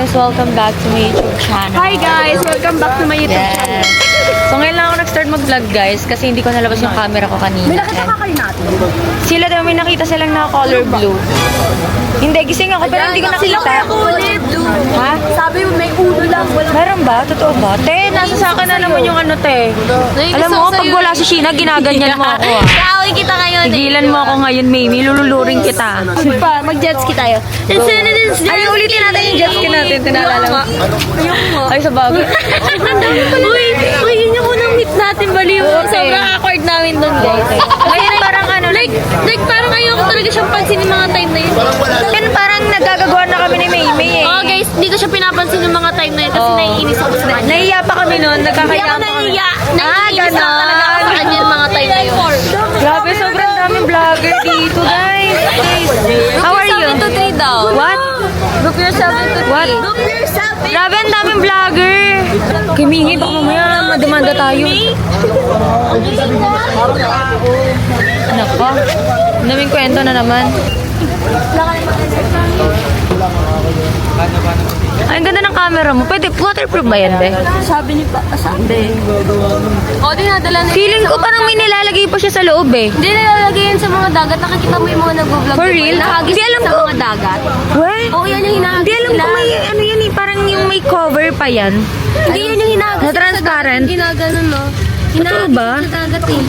guys! Welcome back to my YouTube channel. Hi guys! Welcome back to my YouTube channel. So ngayon lang ako nag-start mag-vlog guys kasi hindi ko nalabas yung camera ko kanina. May nakita ka kayo natin. Sila daw may nakita silang na color blue. Hindi, gising ako pero hindi ko nakita. Kulay blue. Ha? Sabi mo may ulo lang. Meron ba? Totoo ba? Te, nasa sa akin na naman yung ano te. Alam mo, pag wala si Sheena, ginaganyan mo ako ah. Kaaway kita ngayon. Tigilan mo ako ngayon, Mimi. Lululuring kita. Mag-jet ski tayo. Ay, ulitin natin yung jet ski natin. Tinalala mo. Ay, sa bagay. Uy, yun yung unang meet natin. Baliw. Sobrang awkward namin doon guys. Ngayon parang ano. Like parang ayoko talaga siyang pansin yung mga time na yun. Yan parang nagagagawa na kami ni Mimi eh. Oh guys, hindi ko siya pinapansin yung mga time na yun kasi naiinis ako sa kanya. Nahiya pa kami noon. Hindi Nagkakaya ako pa kami. nahiya. Naiinis lang talaga ako sa kanya yung mga time na yun. Grabe, sobrang daming vlogger dito, guys. How are you? 7 to 3 daw. What? Group yourself into 3. What? Group yourself into Grabe, ang daming vlogger. Kimingi, baka mamaya mademanda tayo. Anak ko. Ang daming kwento na naman. Ay, ang ganda ng camera mo. Pwede, waterproof ba yan, be? Sabi ni pa, sabi. O, dinadala na. Feeling ko parang may nilalagay pa siya sa loob, eh. Hindi nilalagay yan sa mga dagat. Nakikita mo yung mga nag-vlog. For real? Nakagis Hindi alam sa ko. mga dagat. What? Oo, yan yung hinahagis Hindi alam ko may, ano yan eh, parang yung may cover pa yan. Hindi yun yung hinahagis. Na transparent? Ginaganon, no? Totoo ba? Sa dagat eh.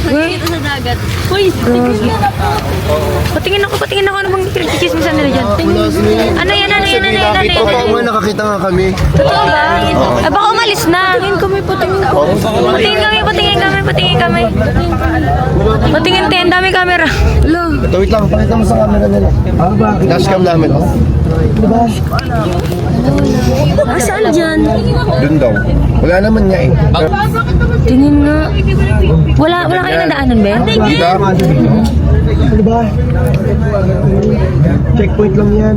Nakikita sa dagat. Uy, Patingin ako ano bang pinagchichismisan nila dyan? Ano yan? Opo, mo nakakita nga kami. Totoo ba? Eh baka umalis na. Patingin kami. Patingin tayo, ang dami camera. Wait lang, pakita mo sa camera nila. Dashcam namin. saan dyan? Doon daw. Wala naman niya eh. Tingin nga. Wala kayo nadaanan, Ben? Kita? Ano ba? Checkpoint lang yan.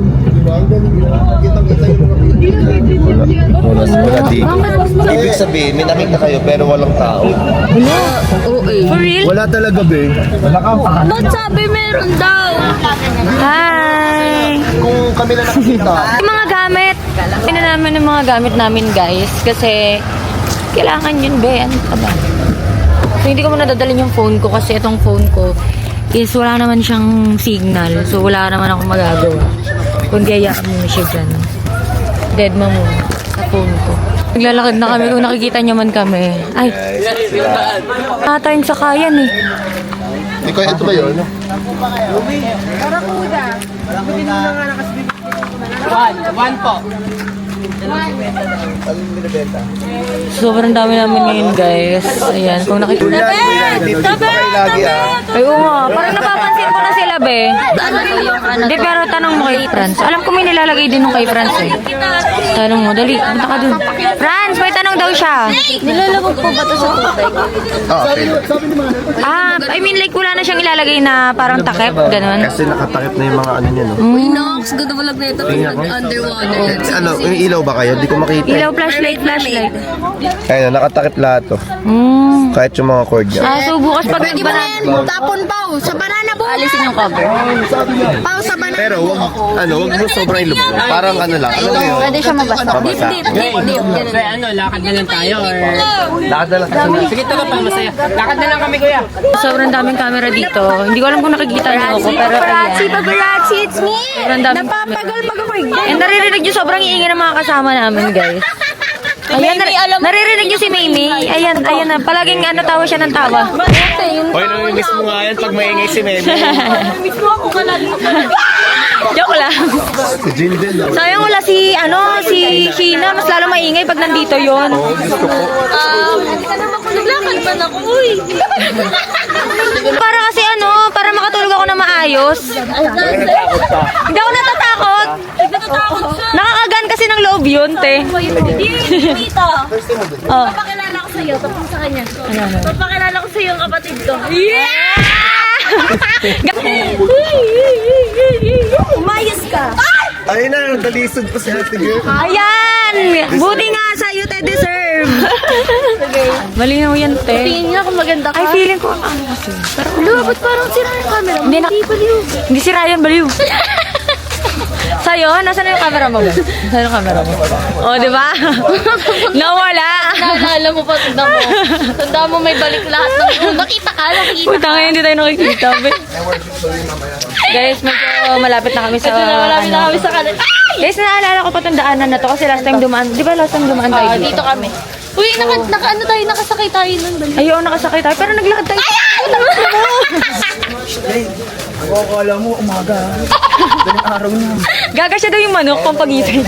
Wala di. Ibig sabihin, may nakita kayo pero walang tao. For real? Wala talaga, be. Wala ka. Ba't sabi meron daw? Hi! Kung kami lang nakikita. Yung mga gamit. Tingnan namin yung mga gamit namin, guys. Kasi, kailangan yun, be. Ano ka ba? So, hindi ko muna dadalhin yung phone ko kasi itong phone ko is wala naman siyang signal. So, wala naman ako magagawa. Kundi hayaan mo siya dyan. Dead ma muna sa phone ko. Naglalakad na kami kung nakikita niyo man kami. Ay, tayong sakayan eh. Ikaw, ito ba yun? One po. Sobrang dami namin ngayon, guys. Ayan, kung nakikita. Dito pa kayo lagi ah. Ay, oo nga. Parang napapansin ko na sila, be. Ano to yung ano? Hindi, pero tanong mo kay Franz. Alam ko may nilalagay din nung kay Franz eh. Tanong mo, dali. Punta ka dun. Franz, may tanong daw siya. Nilalabog po ba to sa tubig? Ah, okay. I mean like wala na siyang ilalagay na parang takip, ganun. Kasi nakatakip na yung mga ano niya, no? Uy, Nox, ganda vlog na ito. Underwater. Ano, yung ilaw ba kayo? Hindi ko makita. Ilaw, flashlight. Ayun, nakatakip lahat to. Kahit yung mga cord niya. So bukas pag Tapon pa, sa banana boat. alisin yung cover. Pao sa banana. Pero wag mo sobrang ilog. Parang ano lang. Ano yun? Pwede siya mabasa. Mabasa. Kuya, ano, lakad na lang tayo or... Lakad na lang. Sige, taga pa, masaya. Lakad na lang kami, kuya. Sobrang daming camera dito. Hindi ko alam kung nakikita niyo ako, pero ayan. Paparazzi, it's me. Sobrang daming Napapagal pag ako And naririnig niyo sobrang iingay ng mga kasama namin, guys. Ayan, naririnig niyo si Mimi. Ayan na. Palaging ano, tawa siya ng tawa. Hoy, namimiss mo nga yan pag maingay si Meme. Joke lang. Si Jin din. Sayang wala si Sheena. Mas lalo maingay pag nandito yon. Naglakad pa na ako, uy. Para kasi para makatulog ako na maayos. Hindi ako natatakot. Nakakagan kasi ng loob yun, te. Dito. Oh. Papakilala ko sa'yo, tapos sa kanya. Ano? Papakilala ko sa'yo ang kapatid ko. Umayos ka. Ayun na, dalisod pa si Ate Girl. Ayan! Buti nga sa'yo, te, deserve. Malinaw yan, te. Tingin nga kung maganda ka. Ay, feeling ko, kasi. Lo, ba't parang sira yung camera mo? Hindi na- Hindi, baliw. Hindi si Ryan, baliw. Sa'yo? Nasaan na yung camera mo ba? Nasaan yung camera mo? O, di ba? Nawala. Naalala mo pa, tanda mo may balik lahat ng nakita ka. Puta ngayon, hindi tayo nakikita. Guys, medyo malapit na kami sa... Malapit na kami sa kanila. Guys, naalala ko pa itong daanan na to kasi last time dumaan. Di ba last time dumaan tayo dito? Dito kami. Uy, ano tayo, nakasakay tayo nun. Balik. Ay, oo, nakasakay tayo. Pero naglakad tayo. Akala mo, umaga. Daling araw na. Gaga siya daw yung manok pampagitan.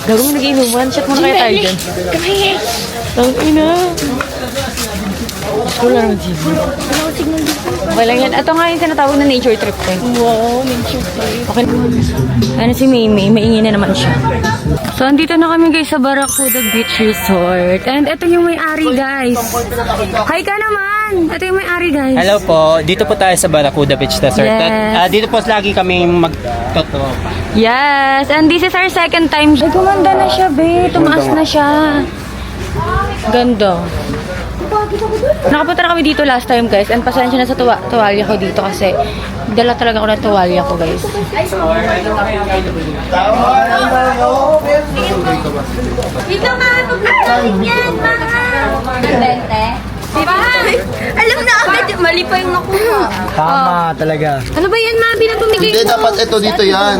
Gago mo nag-inom. One shot muna kaya tayo dyan. Ang ina. Wala naman signal. Okay lang yan. Ito nga yung tinatawag na nature trip ko. Wow, nature trip. Okay. Ano si Mimi? Maingay na naman siya. So, andito na kami guys sa Barracuda Beach Resort. And ito yung may-ari guys. Hi ka naman! Ito yung may-ari guys. Hello po, dito po tayo sa Barracuda Beach Resort. Yes. At dito po lagi kami magtotropa. Yes! And this is our second time. Ay, gumanda na siya, be. Tumaas na siya. Ganda. Nakapunta na kami dito last time, guys. And pasensya na sa tuwalya ko dito kasi dala talaga ako ng tuwalya ko, guys. Dito nga, pagkakalit yan, mga. Diba? Alam na agad, mali pa yung nakuha. Tama talaga. Ano ba yan, mga pinapamigay Hindi, dapat ito dito yan.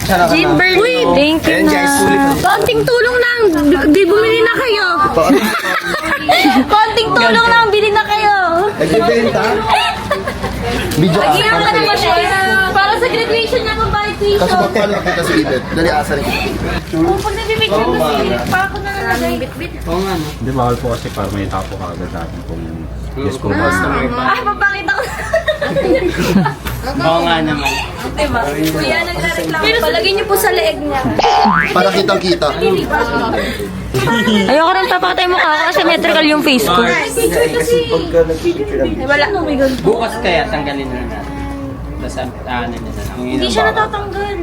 Gin Uy, Thank you na. konting tulong lang. Di bumili na kayo. Konting tulong lang, bili na kayo. Nagbibenta? Video ka. Kaya ka naman siya. Para sa graduation niya, pambayad tuition. Kasi magpapalo kita sa ibit. Dali asa rin. Kung pag nabibigyan kasi, pa ako na nalagay. Bit-bit. Oo nga, no? Hindi, bawal po kasi para may tapo ka agad natin kung yes kung Customer pa. Ah, mabangit ako. Oo nga naman. Diba? Kuya, nagre-reklamo. Palagay niyo po sa leeg niya. Para kitang kita. Ayoko rin papakatay mukha ko kasi symmetrical yung face ko. Wala. Oh my God. Bukas kaya tanggalin na natin. Tapos ano na lang. Hindi siya natatanggal.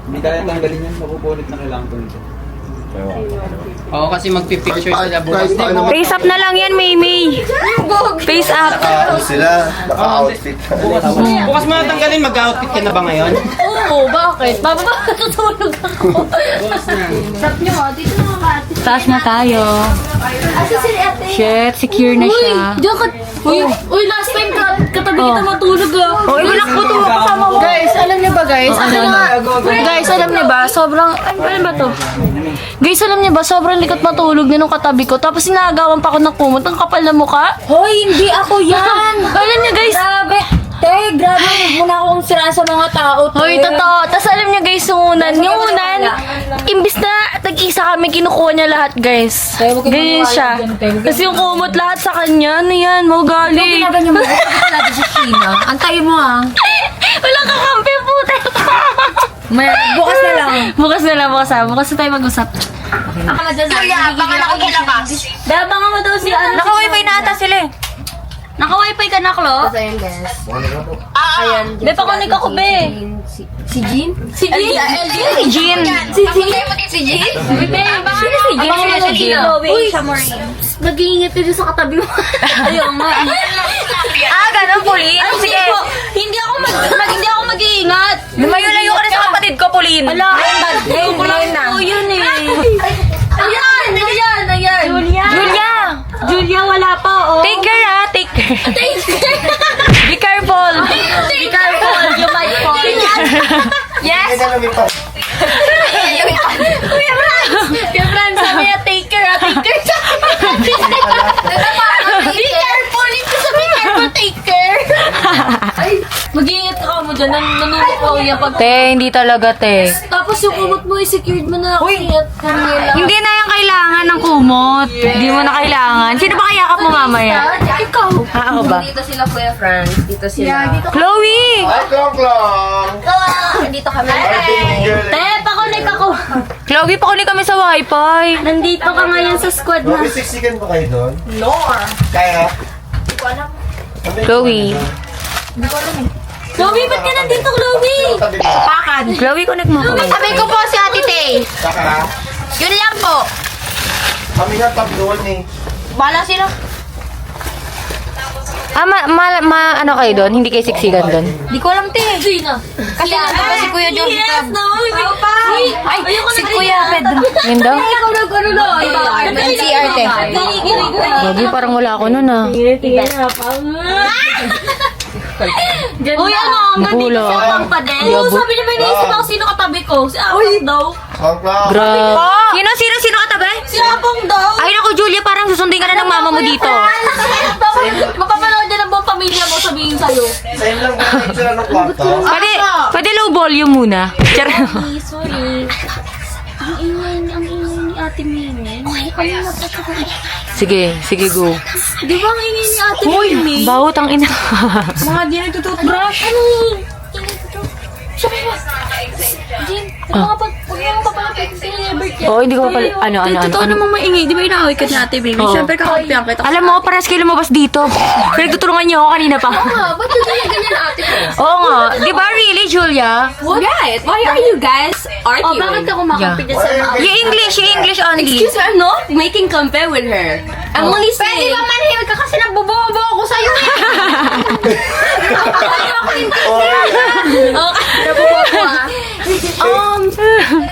Hindi kaya tanggalin yan, mapupunit na kailangan ko nito. Oo, kasi magpipicture sila bukas. Kahit paano Face up na lang yan, Mimi. Face up. ano sila, naka-outfit. Bukas mo natanggalin, mag-outfit ka na ba ngayon? Oo, bakit? Bababa, tutulog ako. Bukas na. Stop niyo ha, dito na mga ate. Taas na tayo. Asa si ate? Shit, secure na siya. Diyan ka. Uy, last time katabi kita matulog ah. Oh, ibalak po ito kasama mo. Guys, alam niyo ba guys? Guys, alam niyo ba? Sobrang, ano ba to? Guys, alam niyo ba? Sobrang likot matulog na nung katabi ko. Tapos sinagawan pa ako ng kumot. Ang kapal na mukha. Hoy, hindi ako yan. Alam niyo guys? Grabe. Te, grabe. Huwag mo na akong siraan sa mga tao. Te. Hoy, totoo. Tapos alam niyo guys, yung unan, imbis na tag-isa kami, kinukuha niya lahat guys. Te, huwag kang Ganyan maniwala siya. dyan, te. Huwag kang Kasi yung kumot lahat sa kanya, ano yan, Yung maugali. ginaganyan mo. Ito natin si Sheena. Antayin mo ah. Wala kakampi po tayo. Bukas na lang. Bukas na lang, bukas na. Bukas na tayo mag-usap. Ako na dyan. Kuya, baka na ako ilabas. Dahil baka mo daw si ano. Naka-wifi na ata sila eh. Naka-wifi ka na, Klo? Be, pakunik ako, be. Si Jean? Si Jean? Si Jean. Si Jean? Si Jean? Be, sino si Jean? Sino si Jean? Uy, mag-iingat ka dyan sa katabi mo. Ayaw nga. Ah, ganun, Pauline. Sige. Hindi ako mag-iingat. Lumayo-layo ka rin sa kapatid ko, Pauline. Ala, Ngayon na. Oo, yun eh. Ayan! Julia, wala pa, oh. Take care ah, take care. Take care. Be careful. Be careful, you might fall. Yes? Kuya Fran, sabi niya, take care, take care. Be careful, ito sabi careful, take care. Mag-iingat ka mo dyan, nanunod ko yan pag... Te, hindi talaga, te. Tapos yung kumot mo, i-secured mo na. Uy! Hindi na yung kailangan ng kumot. Hindi mo na kailangan. Sino ba kayakap mo mamaya? Ikaw. Ha, ako ba? Dito sila Kuya Franz, dito sila. Yeah, dito. Chloe! Ay, klong-klong! Dito kami. Te, pakulik ako. Chloe, pakuli kami sa wifi. Nandito ka ngayon sa squad na. May siksikan ba kayo doon? No. Kaya? Chloe. Chloe, ba't ka nandito, Chloe? Pakan. Chloe, connect mo ako. Sabi ko po si Ate Tay. Saka? Yun lang po. Kami nga tab doon eh. Bala sila. Ano kayo doon? Hindi kayo siksikan doon? Di ko alam, te. Sino? Kasi nandun pa si Kuya George. Yes, no! Ay, Si Kuya Pedro. Yun daw? Ikaw na, ano na. Si Arte. Babi, parang wala ako nun ah. Uy, ano? Hanggang dito Nagulo si ako. Apang pa din. Oo, Yabot. sabi niya may naisip ako sino katabi ko. Si Apang daw. Grabe. Sino katabi? Si Apang daw. Ay, naku, Julia, parang susundin ka na ng mama mo dito. Mapapanood niya ng buong pamilya mo sabihin sa'yo. Same lang ba sila ng kwarto? Pwede low volume muna. Char. Sorry. Ang ingay ni Ate Mimi. Sige, go. Di ba ang ingay ni Ate Mimi? Bawot ang ina. Mga di nagtututbrush. Ano yun? Ingay ko to. Sabi mo. Jin, huwag mo papalapit sa birthday. Oo, hindi ko pa pala. Ano. Totoo namang maingay. Di ba inaaway ka ni Ate Mimi? Oo. Siyempre kakampihan kita. Alam mo, pares kayo lumabas dito. Pinagtutulungan niyo ako kanina pa. Ba't yung ganyan ate ko? Oo nga. Di ba really, Julia? Right. Why are you guys Oh, arguing? bakit ka kumakampi dyan sa mga... Yung English only. Excuse me, I'm not making compare with her. I'm only saying... Pwede ba manhimik ka kasi nagbobobo ako sa'yo eh.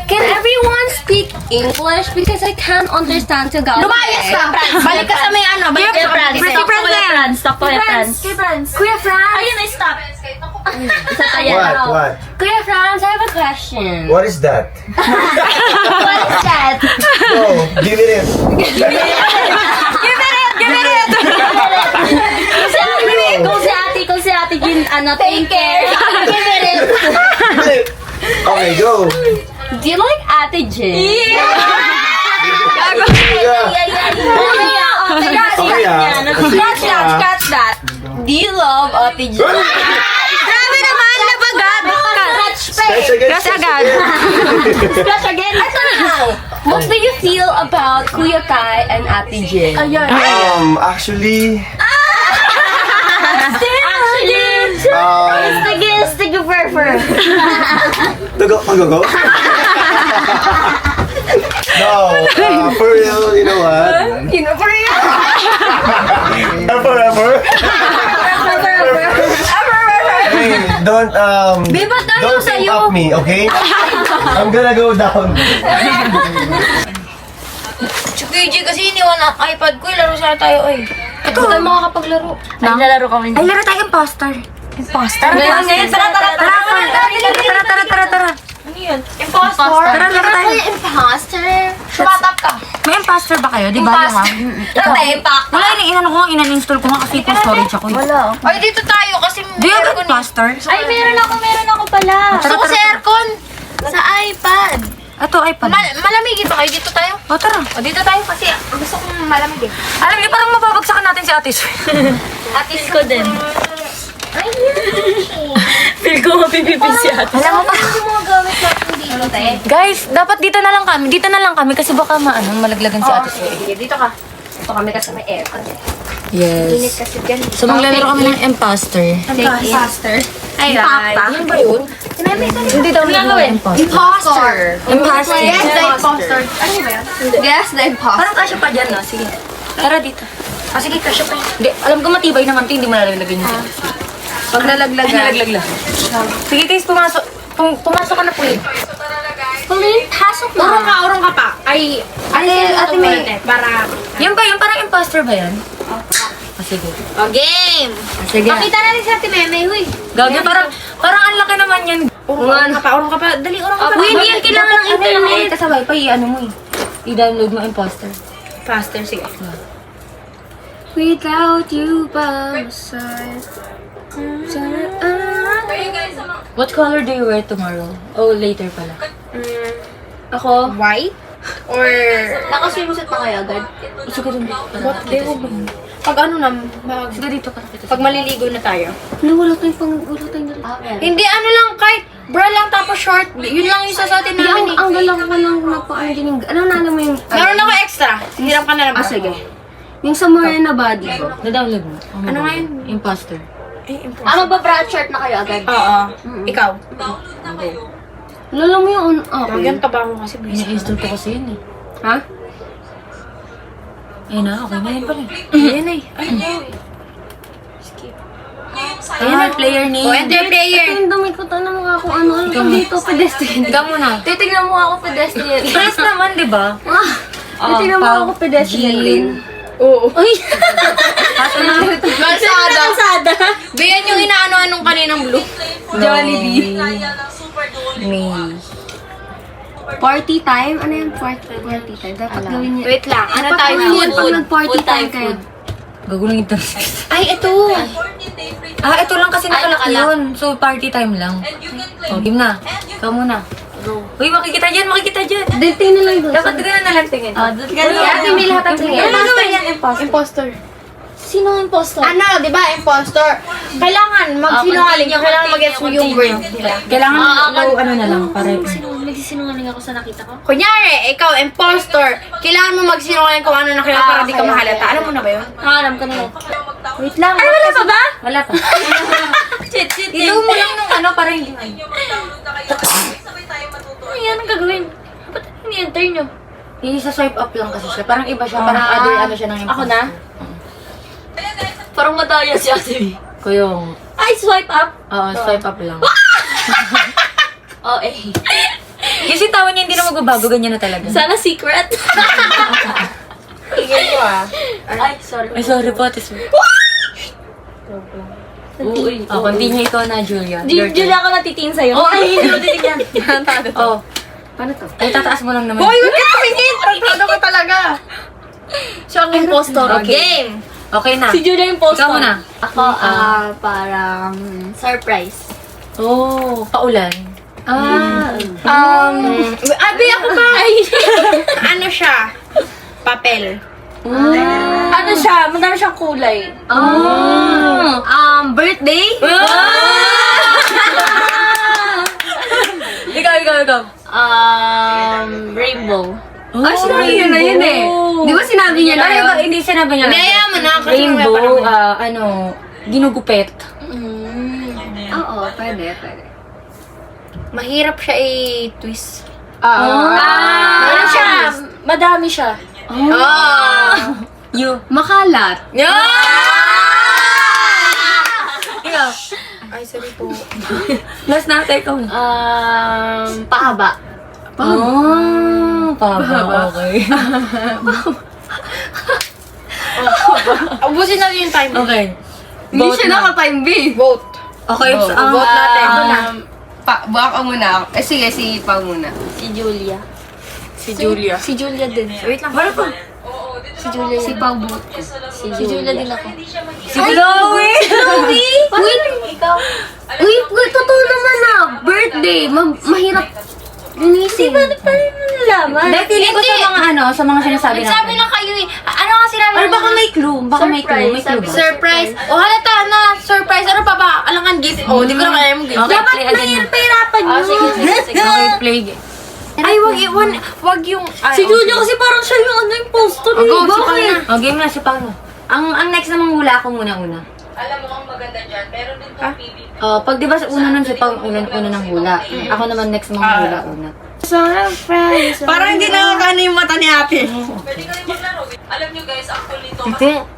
Can everyone speak English? Because I can't understand Tagalog. Lumayas ka! Balik ka sa may ano. Balik ka sa France. Pretty friends na yan. Stop Kuya Franz. Kuya Franz. Ayun, I stop. What? Kuya Franz, I have a question. What is that? What is that? Go, give it in. Kung si ate Jin, Take care. Okay, go. Do you like Ate Jin? Scratch that. Do you love Ate Jin? Grabe naman, labagad. Scratch again. Crush agad. Scratch again. Ito na. What do you feel about Kuya Kai and Ate Jin? Actually, Stick to fur. go. No, for real, you know what? Forever. Hey, don't think of me, okay? I'm gonna go down. Chukuji, kasi iniwan ang iPad ko. Laro sana tayo, oy. Ito tayo makakapaglaro. Ay, lalaro kami. Ay, laro tayo imposter. Imposter. Tara. Ano yun? Imposter. Tara, laro tayo. Imposter. Sumatap ka. May imposter ba kayo? Di ba yung Ate, pak. Wala, inan-install ko nga kasi ito storage ako. Wala. Ay, dito tayo kasi do you have imposter? Ay, meron ako pala. Gusto ko sa aircon. Sa iPad. Ito, iPad. Malamigin ba kayo? Dito tayo? O, tara. O, dito tayo kasi gusto kong malamig eh. Alam niyo, parang mababagsakan natin si Ate Sue. Atis ko din. Feel ko mapipipin si ate. Alam mo pa. Yung mga gamit natin dito, te. Guys, dapat dito na lang kami. Dito na lang kami kasi baka malaglagan si Ate Sue. Sige, dito ka. Dito kami kasi may aircon. Init Yes. kasi dyan. So, maglalaro kami ng imposter. Imposter. Ay, ano ba yun? Hindi daw may imposter. Imposter. Imposter. Yes, the imposter. Ano ba yan? Yes, the imposter. Parang kasya pa dyan, no? Sige. Tara dito. Sige, kasya pa. Hindi, alam ko matibay naman ito. Hindi mo nalalagyan yung Pag nalaglagan. Nalaglag lang. Sige guys, pumasok. Pumasok ka na po eh. Pasok na. Urong ka pa. Ay, ate may. Para. Yan ba? Yung parang imposter ba yan? Sige. O, game. Sige. Pakita natin si ate Meme, huy. Gagi, parang ang laki naman yan. Urong ka pa. Dali, urong ka pa. Uy, hindi yan kailangan ng internet. Sa wifi, ano mo eh. I-download mo imposter. Faster, sige. Without you by my side. What color do you wear tomorrow? Oh, later pala. Ako? White? Or... Nakaswimsuit pa kayo agad? Sige rin. What day mo ba? Pag ano na, Sige dito ka nakita. pag maliligo na tayo. Wala tayong Hindi, ano lang, kahit bra lang tapos short. Yun lang yung sasatin namin eh. Ang galang ko lang nagpa-ano din yung... Ano na mo yung... Meron ako extra. Hiram ka na lang. Sige. Yung sa morena body ko. Na-download mo. Ano nga yun? Imposter. Magba-bra shirt na kayo agad. Oo. Ikaw. Lalo mo yung... Okay. Ganyan ka ba ako kasi busy? Ina-install ko kasi yun eh. Ha? Ayun na, okay na yun pala. Ayan eh. Ayan ang player name. Enter player. Yung damit ko, tanong mo nga kung ano dito, pedestrian. Ikaw muna. Titignan mo ako pedestrian. Press naman, di ba? Titignan mo ako pedestrian din. Oo. Uy! Kalsada. Bayan yung inaano-anong kaninang blue. Jollibee. May. Party time? Ano yung party time? Dapat gawin niya. Wait lang. Ano Dapat tayo? gawin niya pag Food. nag-party time kayo. Gagulong ito. Ay, ito. Ito lang kasi nakalaki yun. So, party time lang. Game na. Ikaw muna. Uy, makikita dyan. Dating na lang doon. Dapat ganun na lang tingin. Ate, may lahat ang tingin. Imposter. Sino ang impostor? Ano, di ba, impostor? Kailangan magsinungaling ka. Kailangan mag-gets mo yung word nila. Kailangan ano na lang. Para Nagsisinungaling ako sa nakita ko. Kunyari, ikaw, impostor. Kailangan mo magsinungaling kung ano nakita para di ka mahalata. Alam mo na ba yun? Alam ko na yun. Wait lang. Ay, wala pa ba? Wala pa. Ilaw mo lang nung ano para hindi. Ano yan ang gagawin? Ba't ini-enter nyo? Isa-swipe up lang kasi siya. Parang iba siya. Parang other ano siya ng Ako na? Parang madaya si Ate. Kuyong. Ay, swipe up? Oo, swipe up lang. Oo eh. Kasi tawa niya hindi na magbabago. Ganyan na talaga. Sana secret. Tigil ko ah. Ay, sorry. Ay, sorry po. Uy. Continue ikaw na, Julia. Your turn. Julia ako natitingin sa'yo. Oo, ay, hindi ko titignan. Oh. Paano to? Ay, tataas mo lang naman. Hoy, huwag ka tumingin! Tarantado ka talaga. Siya ang impostor. Okay. Game! Okay na. Si Julia yung impostor. Ikaw muna. Ako, parang surprise. Oh, paulan. Abi, ako ba? Ano siya? Papel. Ano siya? Madami siyang kulay. Birthday? Ikaw. Rainbow. Ay, sinabi niya na yun eh. Di ba sinabi niya na yun? Hindi sinabi niya na. Kaya mo na kasi Rainbow, ginugupet. Oo, pwede. mahirap siya i-twist. Ano siya? Madami siya. You. Makalat. Ikaw. Ay, sorry po. Last na, ikaw. Pahaba. Pahaba. Okay. Ubusin natin yung time. Okay. Hindi siya naka-time B. Vote. Okay, Vote natin. Buwak ako muna. Sige, si Pao muna. Si Julia. si Julia. Si Julia din. Wait lang, para pa. Si Julia. Si Pao Bot. Si Julia din ako. Si Chloe! Uy, totoo naman na. Birthday. Mahirap. Ginising. Di ba nalaman? Dahil pili ko sa mga sinasabi natin. Sabi lang kayo eh. Ano nga sinabi? Or baka may clue. Baka may clue. May clue ba? Surprise. O halata na. Surprise. Ano pa ba? Alangan gift. O, di ko na kaya yung gift. Okay, play again. Pahirapan nyo. Sige. Okay, play. Ay, wag yung... Si Julia kasi parang siya yung yung poster. Go, si Pao na. Oh, game na si Paolo. Ang next na manghula ako muna. Alam mo ang maganda dyan, meron din itong PVP. Pag di ba sa una nun si Paolo una ng hula. Ako naman next manghula una. Surprise. Parang hindi nakakano yung mata ni ate. Pwede ka rin maglaro. Alam nyo guys, actually ito Ito.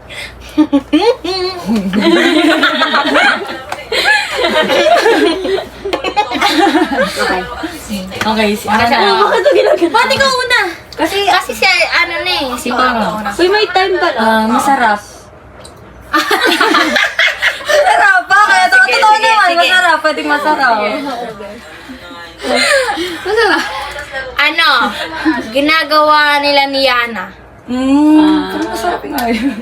Okay, si Ana. Ba't ikaw una? Kasi si ano na eh. Si Paolo. Uy, may time pala. Masarap. Masarap ba? Kaya totoo naman. Masarap. Pwedeng masarap. Ano? Ginagawa nila ni Yana. Parang masarap nga yun.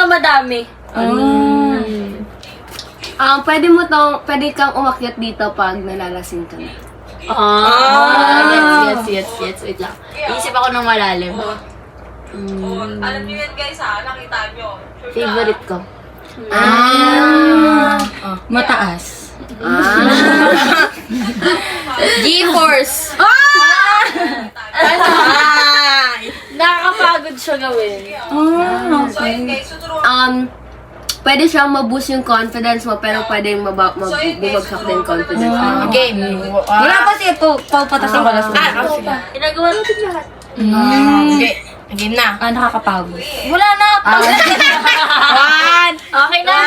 Madami. Pwede kang umakyat dito pag nalalasing ka na. Yes. Wait lang. Iisip ako ng malalim. Alam nyo yan guys ha, nakita nyo. Favorite ko. Mataas. G-Force. Nakakapagod siya gawin. So yun guys, tuturuan Pwede siyang ma-boost yung confidence mo, pero pwedeng bumagsak din confidence mo. Game. Wala pa siya po. Paupatasin ko lang. Ginagawa natin lahat. Game na. Nakakapagod. Wala na. One. Okay na.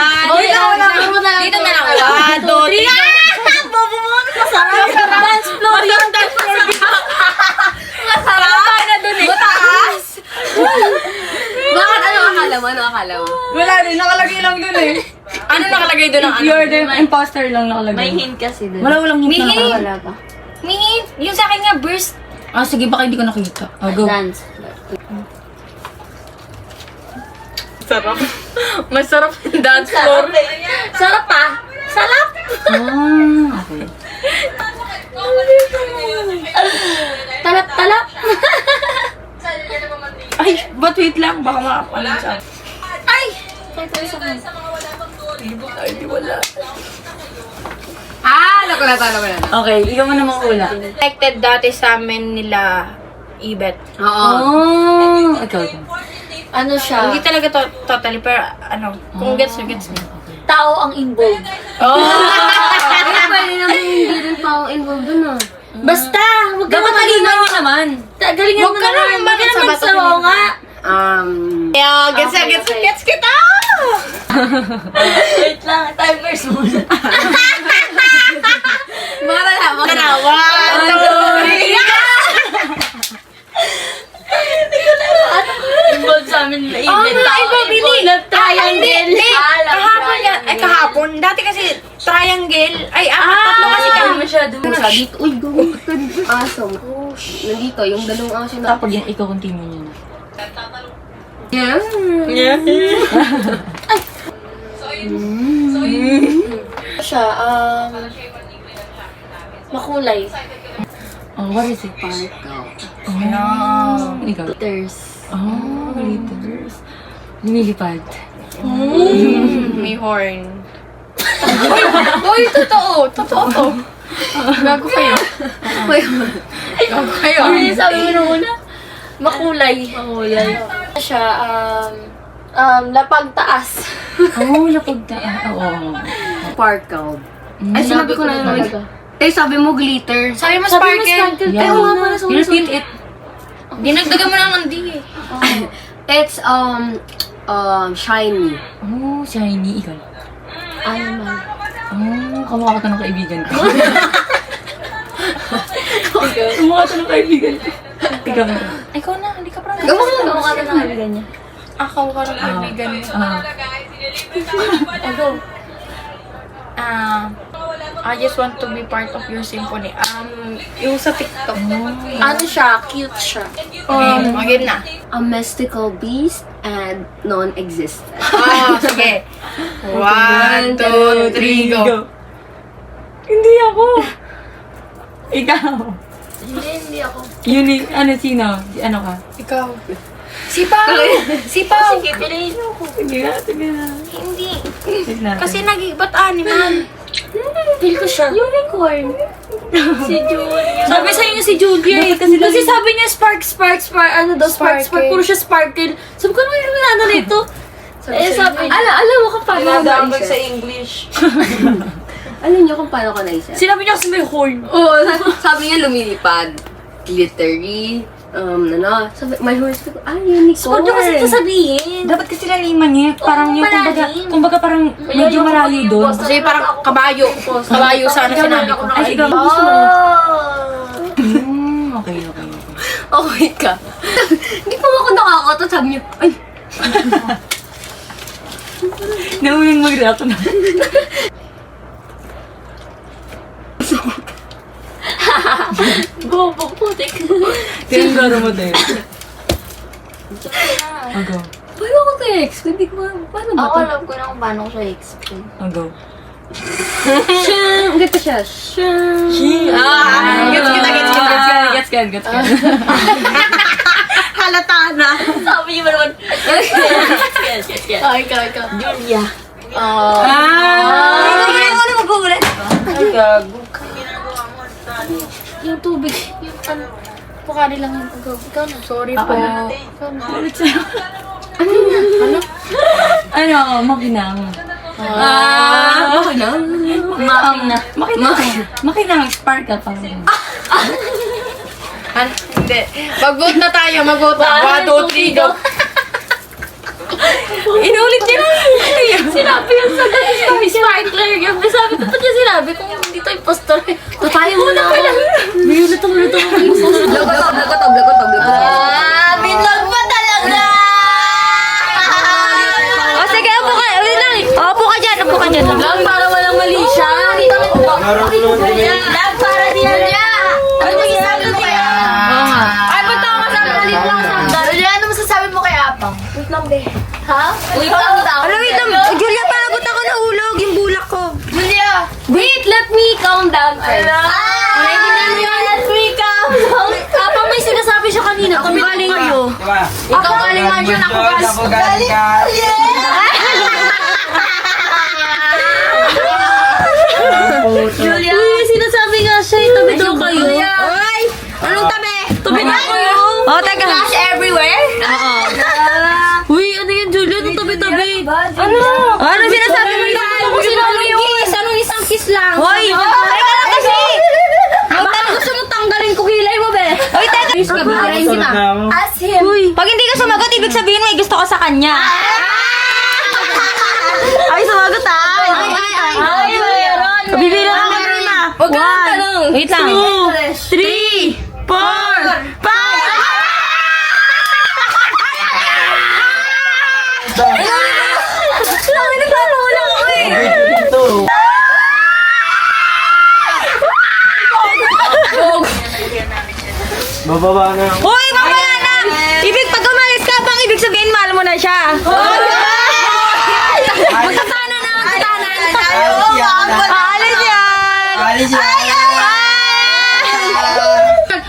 Dito na lang. One, two, three. Bobo mo. Masarap. Dance floor. Yung dance floor. Masarap. Na dun eh. Mataas. Bakit? Ano akala mo? Ano akala mo? Wala din. Nakalagay lang dun eh. Ano nakalagay dun ang ano? You're the imposter lang nakalagay. May hint kasi dun. Walang hint na nakalagay. Wala pa. May yung sa akin nga burst. Ah, sige, baka hindi ko nakita. Go. Dance. Sarap. Masarap yung dance floor. Sarap pa. Sarap. Okay. Talap-talap. Ay, but wait lang. Baka makapalan siya. Ay! Alam ko na. Okay, ikaw mo naman una. Connected dati sa amin nila Ibet. Oh, ikaw. Ano siya? Hindi talaga totally, pero ano, kung gets niyo. Tao ang involved. Oh! Kaya pwede naman hindi rin tao involved dun ah. Basta, huwag ka Galingan mo naman. Galingan Huwag mo ka naman. naman Huwag ka naman magsabat- sabaw nga. Yeah, gets kita! Wait lang, timers muna. One, two, three. Involved sa amin na Oh, event. mga iba, Bini. Triangle. Kahapon yan. Ay, kahapon. Dati kasi triangle. Ay, tatlo kasi kami. Masyado. Dito, uy, gawin. Aso. Nandito, yung dalawang aso na. Tapos yan, ikaw continue niyo na. Siya, makulay. Oh, what is it? Parkaw. Oh, ikaw. Glitters. Oh, glitters. Lumilipad. May horn. Uy, totoo. Totoo to. Gago kayo. Gago kayo. Ano yung sabi mo nung una? Makulay. Makulay. Siya, lapag taas. Oh, lapagta. Oo. Parkaw. Ay, sinabi ko na yun. Eh, sabi mo glitter. Sabi mo sparkle. Yeah. oo nga pala, You repeat it. Dinagdagan mo lang ng D eh. It's, shiny. Oh, shiny. Ikaw. Ay, naman. Oh, kamukha ka ng kaibigan ko. Kamukha ka ng kaibigan ko. Ikaw na. Ikaw na, hindi ka parang Gawa ka na kaibigan niya. Ako ka ng kaibigan mo. I just want to be part of your symphony. Yung sa TikTok. Ano siya? Cute siya. Again na. A mystical beast and non-existent. Oh, sige. 1, 2, 3, go. Hindi ako. Ikaw. Hindi ako. Unique. Ano, sino? Ano ka? Ikaw. Sipaw! Sipaw! Sige, piliin mo ko. Sige na. Hindi. Wait natin. Kasi nag-iba't animal. Feel ko siya. Unicorn. Si Julia. Sabi sa'yo niya si Julia eh. Kasi sabi niya spark. Ano daw, spark. Sparkle. Puro siya sparkle. Sabi ko, ano yung ano nito? Sabi niya. Alam mo kung paano ko naisip. English. Alam niyo kung paano ko naisip? Sinabi niya kasi may horn. Oo, sabi niya lumilipad. Glittery. Sabi, my horse ko, unicorn. Huwag niyo kasi sasabihin. Dapat kasi laliman niya. Parang yung, kumbaga parang medyo malayo doon. Kasi parang kabayo. Kabayo sana sinabi ko. Ay, ikaw. Gusto mo? Okay. Okay ka. Hindi pa ako nakakatot. Sabi niyo, ay, Nauling mag-react na. bobo, putik. Tingin ko mo tayo. Go. Paano ako text? Hindi ko, paano ba Ako ito? alam ko na kung paano ko siya explain. Go. Shang! Ganito siya. Shang! Gets ka. Halata na. Sabi niyo ba naman? Yes. Ikaw. Julia. Ano mag-uulan? Gago. Yung tubig. Yung ano. Pukari lang yung pag ikaw na. Sorry po. Ano, makinang. Makinang. Makinang. Spark ka pa. Ano? Hindi. Mag-vote na tayo, mag-vote na. 1, 2, 3, go. Inulit niya lang. Sinabi yun sa sparkler. Yung sabi ko, ba't niya sinabi kung hindi to impostor? Tayo muna ako. Luto. Binlog pa talaga! O sige, upo ka. Wait lang. Upo ka dyan. Lang para walang mali siya. Lang para diyan niya. Ano masasabi mo kaya? Ay, ba't ako kasama? Nalit lang sa Julia, ano masasabi mo kay Apang? Wait lang, be. Ha? Wait lang daw. Wait lang. Julia, pagod ako na ulog. Yung bulak ko. Julia! Wait, let me calm down first. Let me calm down. Apang may sinasabi siya kanina. Kung galing kayo. Diba? Ikaw galing man yun. Ako galing. Ako galing ka. Julia! Uy, sinasabi nga siya. Tabi daw kayo. Ay! Anong tabi? Tabi daw kayo. O, teka. Flash everywhere? Oo. Uy, ano yan, Julia? Anong tabi-tabi? Ano? Ano sinasabi mo? Anong isang kiss lang? Hoy! Teka lang kasi! Baka gusto mo tanggalin ko kilay mo, be? Hoy, teka! Kabigarayin kita. As him. Pag hindi ka sumagot, ibig sabihin may gusto ka sa kanya. Ay, sumagot Ay, mayroon. Bibira ka na. Huwag ka nang tanong. Wait lang. 3, 4, 5! Lami na wala ako eh. Bababa na. Hoy, mamaya na! Pag umalis ka, pang ibig sabihin, mahal mo na siya. Magkasana na ang katanan. Aalis yan! Alis yan.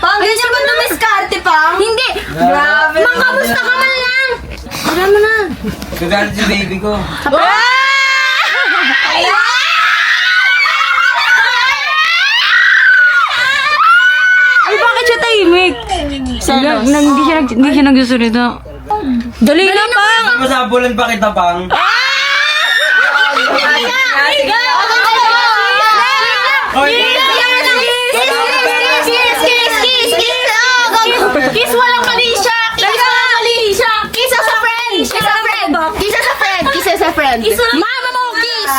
Pang, hindi ba dumiskarte, Pang? Hindi. Grabe. Mangkamusta ka man lang. Wala mo na. Gagalit si baby ko. Ay, bakit siya tahimik? Hindi siya nagsusulita. Dali na, pang! Masabulan pa kita, Pang. Kiss walang mali siya. Kiss walang mali siya. Kiss as a friend. Kiss as a friend. Kiss as a friend. Kiss as a friend. Mama mo, kiss.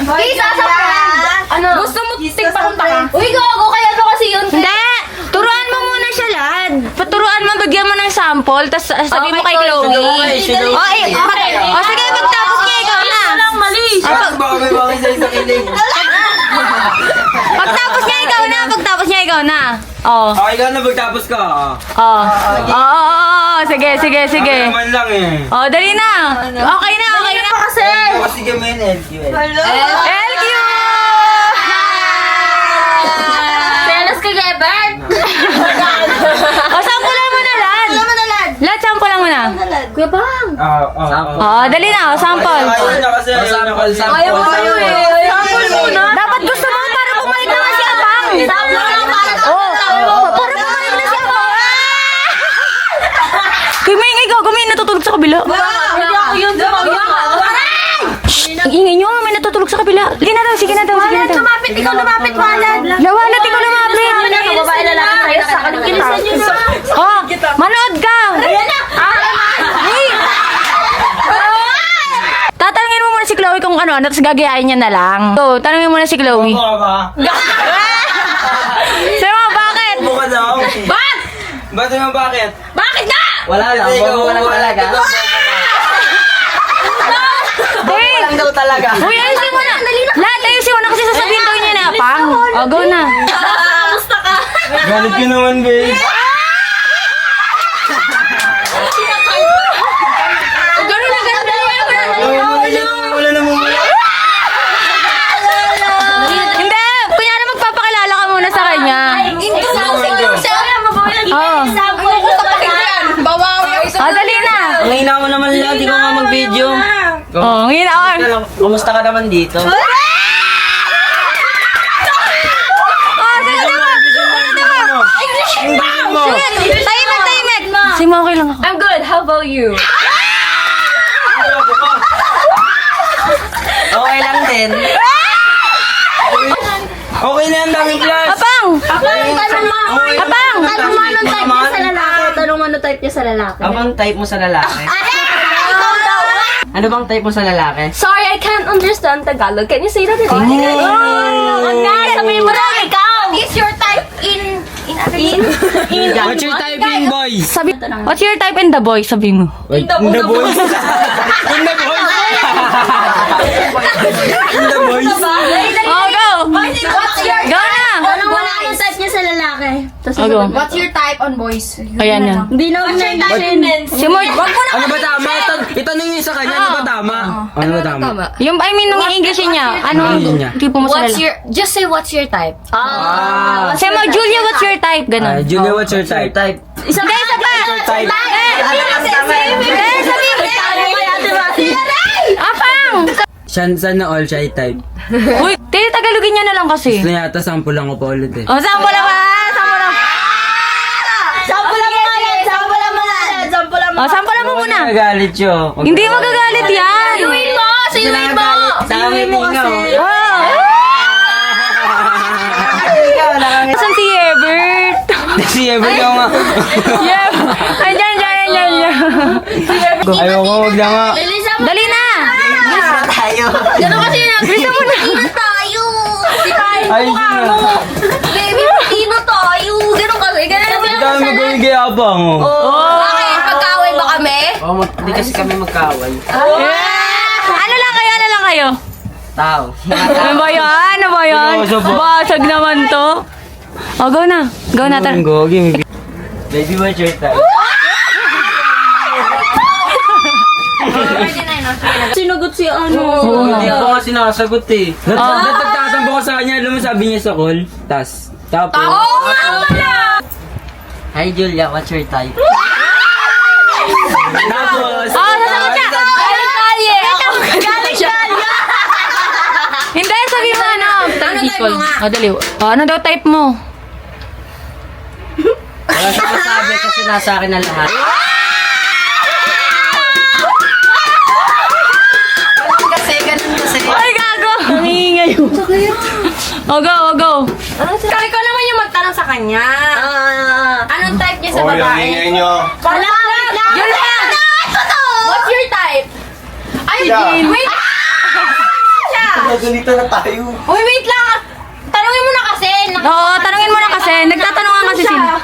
Kiss as a friend. Ano? Gusto mo tigpakunta ka? Uy, gago. Kaya ano kasi yun? Hindi! Turuan mo muna siya, lad. Paturuan mo, bigyan mo ng sample, tapos sabi mo kay Chloe. O, sige, pagtapos niya, ikaw na. Walang mali. Baka may bakit sa isang ilig. Pagtapos niya, ikaw na. O. Okay ka na, magtapos ka. Oo. Sige. Ako naman lang eh. O, dali na. Okay na. Kasi. Sige mo yun, LQ eh. LQ! Selos ka, Gebert. O, sampulan mo na, lad. Lad, sampulan mo na. Kuya Bang. O, dali na. O, sample. Ayaw na kasi. Ayaw mo eh. Sample muna. Dapat gusto mo para bumalik naman si Abang. Sample muna para Para bumalik na si Abang. Kumain, natutulog sa kabila. Yun, Ang ingay nyo, may natutulog sa kabila. Sige na daw. ikaw lumapit, Walad. Lawalat, ikaw lumapit. Babae lalaki sa'yo, nakakalimutan niyo na. Oh, manood ka. Ayan na. Tatanungin mo muna si Chloe kung ano, tapos gagayain niya na lang. So, tanungin mo na si Chloe. Buka ba? Sabi mo, bakit? Buka daw. Ba't? Ba't naman bakit? Bakit na? Wala lang. Bobo lang talaga. Hey! Daw talaga. Uy, ayusin mo na. Lahat, ayusin mo na kasi sasabihin daw niya na, pang. O, go na. Kamusta ka? Galit ka naman, babe. Ganun na. Wala na muna. Hindi, kunyari magpapakilala ka muna sa kanya. Oo. Dali na. Ngayon ako naman lang, di ko nga mag-video. Oh, ngayon ako. Kumusta ka naman dito? Tahimik. Sige mo, okay lang ako. I'm good. How about you? Okay lang din. Okay na, ang daming class. Apang! Tanong mo. Abang! Tanong mo anong type niya sa lalaki. Tanong mo anong type niya sa lalaki. Abang type mo sa lalaki? Ikaw daw. Ano bang type mo sa lalaki? Sorry, I can't understand Tagalog. Can you say that in English? Sabihin mo na, ikaw. What is your type in What's your typing, boy? Sabi, what's your type in the boy? Sabi mo. In the boys? In the boys? In the boys? Oh, go! What's your Go na! Tanong mo na anong type niya sa lalaki. Tapos Oh, go. What's your type on boys? Ayan yan. Hindi na ako Si Mort, Ano ba tama? Itanong niyo sa kanya, ano ba tama? Ano ba tama? yung, I mean, nung English niya, ano, English niya? tipo mo sa What's lalaki. your, just say what's your type. Sabi mo, Julia, what's your type? Ganon. Julia, what's your type? Isa pa! Type. Apang! Sana all shy type. Uy, Tagalogin niya na lang kasi. Gusto niya yata sample lang ko pa ulit eh. O, sample lang ba? Sample lang. O, sample lang mo muna. Nagalit siya. Hindi magagalit yan. Sayuin mo! Sayuin mo kasi. Oh. Saan si Ebert? Si Ever ka nga. Yep. Andyan. Ayoko, wag na nga. Dali na. Gano'n kasi na. Bisa mo na. Tino tayo! Ay, sino? Baby, tino tayo! Gano'n kasi. Ang dami magawin kay Abang, oh. Bakit? Pagkaway ba kami? Hindi kasi kami magkaaway. Ano lang kayo? Tao. Ano ba yan? Basag naman to. O, go na. Go na, tara. Go, give me. Baby, what's your type? Sinugot si ano. Hindi ko nga sinasagot eh. Nagtatampo ko sa kanya, alam mo sabi niya sa call. Tapos. Hi Julia, what's your type? Tapos. Sasagot siya. Galing siya. Hindi, sabi mo ano. Ano type mo nga? O, dali. O, ano daw type mo? Wala siya masabi kasi nasa akin na lahat. Ay, gago. Nangingay mo. O, go. Ikaw naman yung magtanong sa kanya. Anong type niya sa Oh, yung babae? ingay nyo. Yun lang! What's your type? Ay, Yeah. wait! Nagalitan na tayo. Uy, wait lang! Tanungin mo na kasi! Oo, tanungin mo na kasi. Nagtatanungan kasi sila.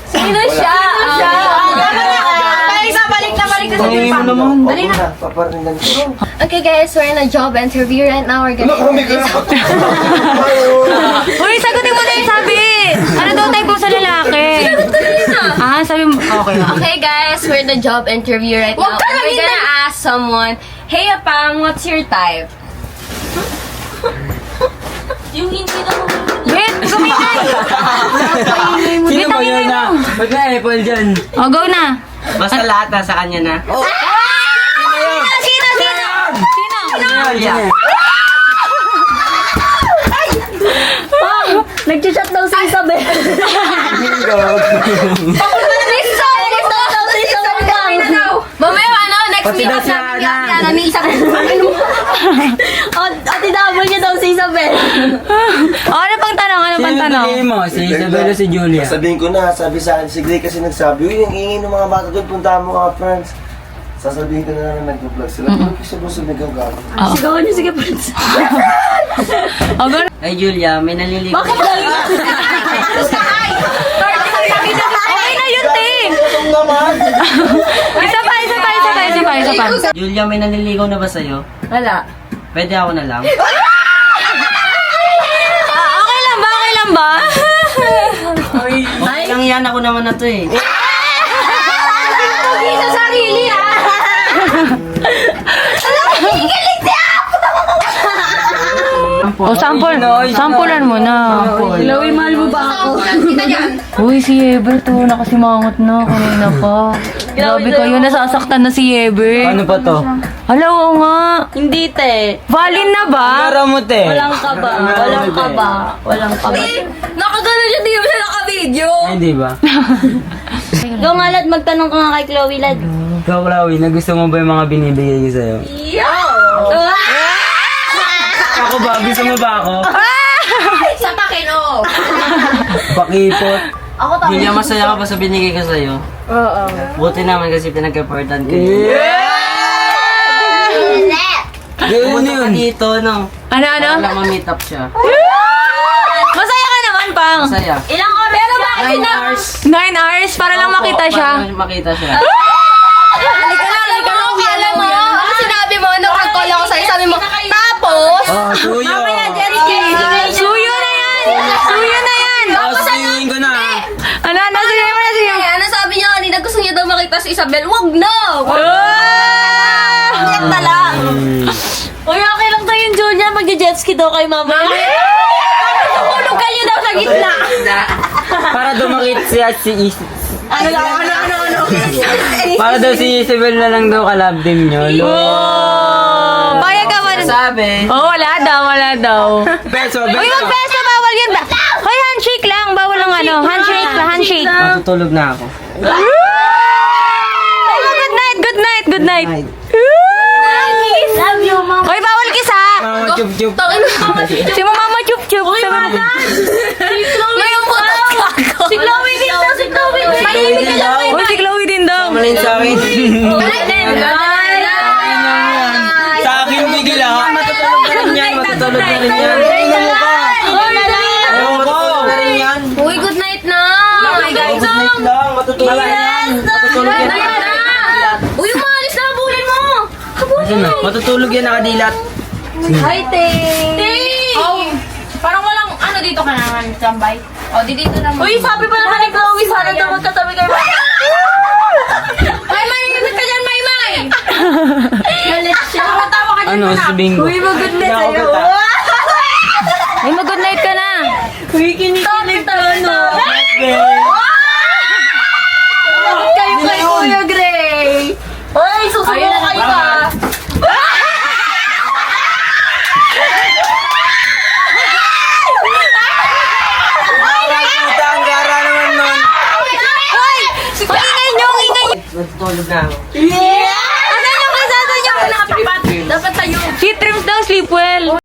Sino siya? Balik na Tanungin mo naman. Dali na. Paparingan ko. Okay guys, we're in a job interview right now. We're gonna Uy, sagutin mo na yung sabi. Ano daw type mo sa lalaki? Sabi mo. Okay. Okay guys, we're in the job interview right now. And we're gonna ask someone, hey Apang, what's your type? Yung hindi na Wait, gumitan. Sino ba yun na? Ba't na apple dyan? O, go na. Basta lahat nasa kanya na. Sino? Julia. Nag-chat daw si Isabel. Mamaya ano, next Pati meet daw up si namin Ana. yan. Ano, Isabel. Ate double niya daw si Isabel. O, ano pang tanong? Sino piliin mo? Si Isabel o si Julia? Sabihin ko na, sabi sa akin si Gray kasi nagsabi, uy, ang ingay ng mga bata doon, puntahan mo mga friends. Sasabihin ko na nag-vlog sila. Pero gusto mo sigaw gago. Sigawan niyo, sige friends. O, go na. Ay Julia, may naliligo. Bakit galing? Okay na yun, te. Anong naman? Isa pa. Julia, may naliligaw na ba sa'yo? Wala. Pwede ako na lang. Okay lang ba? Okay lang yan, ako naman na to eh. Sa sarili O, sampulan mo na. Lowy, mahal mo ba ako? Uy, si Eber to. Nakasimangot na. Kanina pa. Grabe kayo, nasasaktan na si Eber. Ano pa to? Hala, oo nga. Hindi, te. Valin na ba? Para mo te. Walang kaba. Walang kaba. Nakagano siya, di ba siya naka-video? Ay, di ba? Go nga, Lad. Magtanong ka nga kay Chloe, Lad. Ikaw, Chloe, nagusto mo ba yung mga binibigay ko sa'yo? Ah! Ako ba? Gusto mo ba ako? Sa pakin, oo. Pakipot. Ako tama. Julia, masaya ka ba sa binigay ko sa'yo? Oo. Buti naman kasi pinag-reportan ko yun. Pumunta ka dito, no? Ano? Para ma-meet up siya. Masaya ka naman, Pang. Masaya. Ilang oras pero bakit 9 hours. 9 hours para lang makita siya. Para makita siya. Halika na, alam mo, ano sinabi mo, nung nag-call ako sa'yo, sabi mo, tapos, Oh, suyo. Suyo na yan! Suyo na yan! Oh, suyuin ko na. Ano? Sige mo na, sige mo. ano sabi niya kanina, gusto niya daw makita si Isabel, wag na! Iyak na lang! Uy, okay lang tayo yung Julia. Mag-jetski daw kay mama. Tulog kayo daw sa gitna! Para dumakit siya si Ano? Para daw si Isabel na lang daw kalab din nyo. Oh! Payag ka ba? Sabi. Oh, wala daw. Beso, Uy, mag-beso, bawal yun ba? Hoy, handshake lang. Bawal lang ano. Handshake. Matutulog na ako. Good night. Love you, mama! Hoy, bawal kisa. Mama, chup-chup. Si mama chup-chup. Ngayon po ako! Si Chloe din daw, si Chloe din! Malimig ka lang! Uy, si Chloe din daw. Malin sa akin. Sa akin bigla. Matutulog na rin yan. Matutulog na rin yan. Ewan ko. Uy, good night na! Good night lang. Matutulog na yan. Matutulog yan. Uy, umalis na, habulin mo! Asan na? Matutulog yan nakadilat. Hi, Tay! Oh, parang walang ano dito ka naman, tambay. O, dito naman. Uy, sabi pa naman ni Chloe, sana daw magkatabi kayo. May nandun ka dyan, May! Galit siya. Tumatawa ka dyan, Ano, anak. si Bingo. mag-good night sa'yo. Ay, mag-good night ka na. Uy, kinikilig ka na. Kayo kay Kuya Gray. Uy, susubo kayo ba? Kita ang gara naman nun. Ingay nyo. Matutulog na ako. Dapat tayo. Sweet dreams daw, sleep well.